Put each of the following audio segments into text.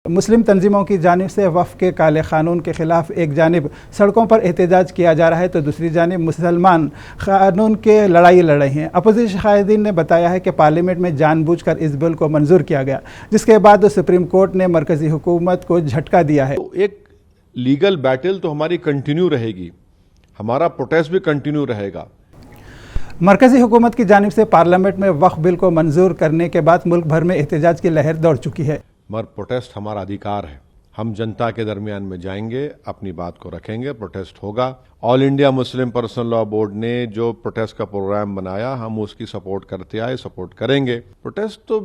मुस्लिम तंजीमों की जानिब से वफ़ के काले क़ानून के ख़िलाफ़ एक जानिब सड़कों पर एहतजाज किया जा रहा है तो दूसरी जानिब मुसलमान क़ानून के लड़ाई लड़ रहे हैं। अपोजिशन कायदीन ने बताया है कि पार्लियामेंट में जानबूझकर इस बिल को मंजूर किया गया, जिसके बाद सुप्रीम कोर्ट ने मरकज़ी हुकूमत को झटका दिया है। तो एक लीगल बैटल तो हमारी कंटिन्यू रहेगी, हमारा प्रोटेस्ट भी कंटिन्यू रहेगा। मरकज़ी हुकूमत की जानिब से पार्लियामेंट में वक्फ बिल को मंजूर करने के बाद मुल्क भर में एहतजाज की लहर दौड़ चुकी है। मगर प्रोटेस्ट हमारा अधिकार है, हम जनता के दरमियान में जाएंगे, अपनी बात को रखेंगे, प्रोटेस्ट होगा। All India Muslim personal law board ने जो प्रोटेस्ट का प्रोग्राम बनाया, हम उसकी सपोर्ट करते आए, सपोर्ट करेंगे। प्रोटेस्ट तो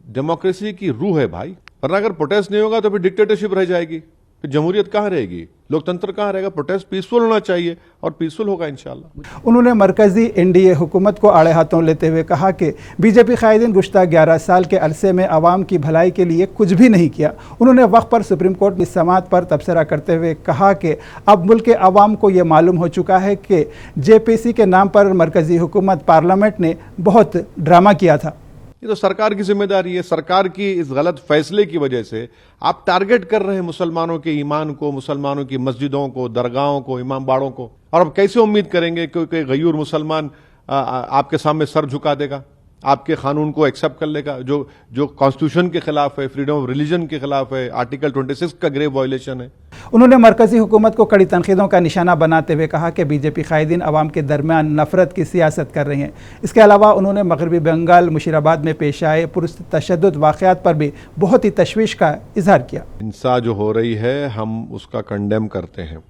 डेमोक्रेसी की रूह है भाई, वरना अगर प्रोटेस्ट नहीं होगा तो फिर डिक्टेटरशिप रह जाएगी, फिर जमहूरियत कहाँ रहेगी, लोकतंत्र कहाँ रहेगा। प्रोटेस्ट पीसफुल होना चाहिए और पीसफुल होगा इंशाल्लाह। उन्होंने मरकजी एनडीए हुकूमत को आड़े हाथों लेते हुए कहा कि बीजेपी कायदीन गुज़श्ता 11 साल के अरसे में आवाम की भलाई के लिए कुछ भी नहीं किया। उन्होंने वक्फ पर सुप्रीम कोर्ट की समाअत पर तबसरा करते हुए कहा कि अब मुल्क के अवाम को ये मालूम हो चुका है कि जेपीसी के नाम पर मरकजी हुकूमत पार्लियामेंट ने बहुत ड्रामा किया था। ये तो सरकार की जिम्मेदारी है। सरकार की इस गलत फैसले की वजह से आप टारगेट कर रहे हैं मुसलमानों के ईमान को, मुसलमानों की मस्जिदों को, दरगाहों को, इमाम बाड़ों को। और अब कैसे उम्मीद करेंगे कि कोई गयूर मुसलमान आपके सामने सर झुका देगा, आपके कानून को एक्सेप्ट कर लेगा, जो कॉन्स्टिट्यूशन के खिलाफ है, फ्रीडम ऑफ रिलीजन के खिलाफ है, आर्टिकल 26 का ग्रेव वायलेशन है। उन्होंने मरकजी हुकूमत को कड़ी तनकीदों का निशाना बनाते हुए कहा कि बीजेपी कायदीन अवाम के दरमियान नफरत की सियासत कर रहे हैं। इसके अलावा उन्होंने मगरबी बंगाल मुशीराबाद में पेश आए पुरतशद्दुद वाक़यात पर भी बहुत ही तशवीश का इजहार किया। हिंसा जो हो रही है हम उसका कंडेम करते हैं,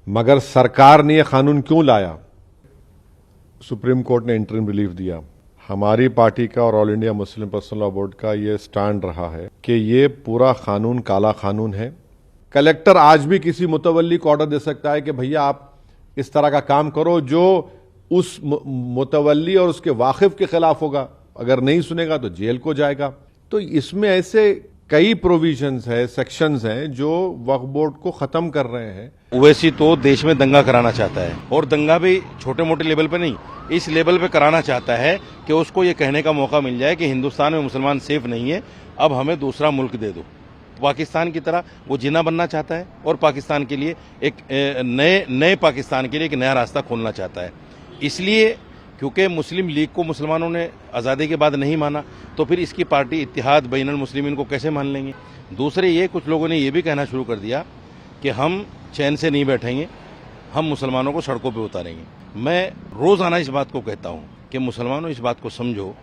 मगर सरकार ने यह कानून क्यों लाया? सुप्रीम कोर्ट ने इंटरिम रिलीफ दिया। हमारी पार्टी का और all India Muslim personal law board का ये स्टैंड रहा है कि ये पूरा कानून काला कानून है। कलेक्टर आज भी किसी मुतवल्ली को ऑर्डर दे सकता है कि भैया आप इस तरह का काम करो जो उस मुतवल्ली और उसके वाकिफ के खिलाफ होगा। अगर नहीं सुनेगा तो जेल को जाएगा। तो इसमें ऐसे कई प्रोविजंस है, सेक्शंस हैं जो वक्फ बोर्ड को खत्म कर रहे हैं। ओवैसी तो देश में दंगा कराना चाहता है, और दंगा भी छोटे मोटे लेवल पे नहीं, इस लेवल पे कराना चाहता है कि उसको ये कहने का मौका मिल जाए कि हिंदुस्तान में मुसलमान सेफ नहीं है, अब हमें दूसरा मुल्क दे दो। पाकिस्तान की तरह वो जिन्ना बनना चाहता है और पाकिस्तान के लिए एक नए पाकिस्तान के लिए एक नया रास्ता खोलना चाहता है। इसलिए क्योंकि मुस्लिम लीग को मुसलमानों ने आज़ादी के बाद नहीं माना, तो फिर इसकी पार्टी इत्तिहाद बैनुल मुस्लिमीन को कैसे मान लेंगे। दूसरे ये कुछ लोगों ने ये भी कहना शुरू कर दिया कि हम चैन से नहीं बैठेंगे, हम मुसलमानों को सड़कों पे उतारेंगे। मैं रोज़ाना इस बात को कहता हूँ कि मुसलमानों इस बात को समझो,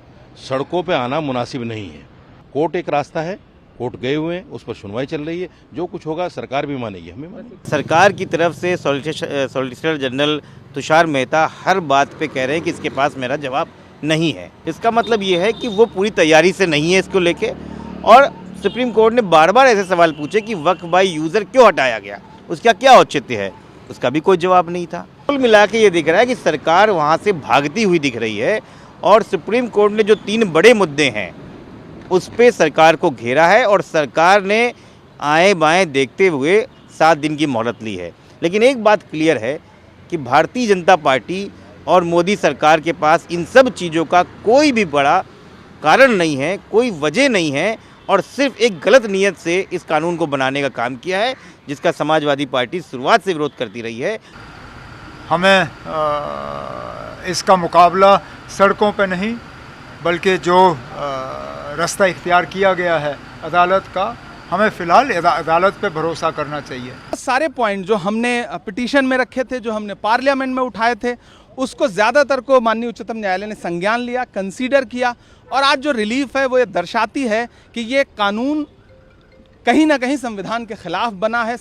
सड़कों पे आना मुनासिब नहीं है। कोर्ट एक रास्ता है, कोर्ट गए हुए हैं, उस पर सुनवाई चल रही है, जो कुछ होगा सरकार भी मानेगी, हमें मानेगी। सरकार की तरफ से सॉलिसिटर जनरल तुषार मेहता हर बात पे कह रहे हैं कि इसके पास मेरा जवाब नहीं है। इसका मतलब ये है कि वो पूरी तैयारी से नहीं है इसको लेके। और सुप्रीम कोर्ट ने बार बार ऐसे सवाल पूछे कि वक्फ बाय यूज़र क्यों हटाया गया, उसका क्या औचित्य है, उसका भी कोई जवाब नहीं था। कुल मिला के ये दिख रहा है कि सरकार वहाँ से भागती हुई दिख रही है, और सुप्रीम कोर्ट ने जो 3 बड़े मुद्दे हैं उस पर सरकार को घेरा है, और सरकार ने आए बाएं देखते हुए 7 दिन की मोहलत ली है। लेकिन एक बात क्लियर है कि भारतीय जनता पार्टी और मोदी सरकार के पास इन सब चीज़ों का कोई भी बड़ा कारण नहीं है, कोई वजह नहीं है, और सिर्फ एक गलत नीयत से इस कानून को बनाने का काम किया है, जिसका समाजवादी पार्टी शुरुआत से विरोध करती रही है। हमें इसका मुकाबला सड़कों पे नहीं, बल्कि जो रास्ता इख्तियार किया गया है अदालत का, हमें फ़िलहाल अदालत पे भरोसा करना चाहिए। सारे पॉइंट जो हमने पिटीशन में रखे थे, जो हमने पार्लियामेंट में उठाए थे, उसको ज़्यादातर को माननीय उच्चतम न्यायालय ने संज्ञान लिया, कंसीडर किया, और आज जो रिलीफ है वो ये दर्शाती है कि ये कानून कहीं ना कहीं संविधान के खिलाफ बना है।